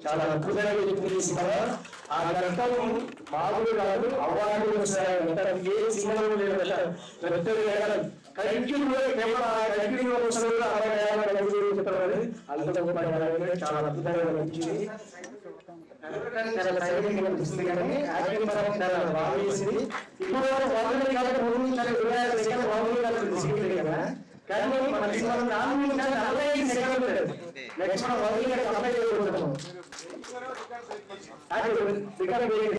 చాలా అద్భుతంగా సినిమా ఆ ఘట్టం మామూలు కాదు అవార్డులు వస్తాయి ఏ సినిమాలో చాలా అద్భుతంగా నచ్చింది కనిపిస్తుంది కానీ యాక్టింగ్ పరంగా చాలా బాగా చేసింది ఇప్పుడు కదా కానీ మన సినిమా నెక్స్ట్ మనం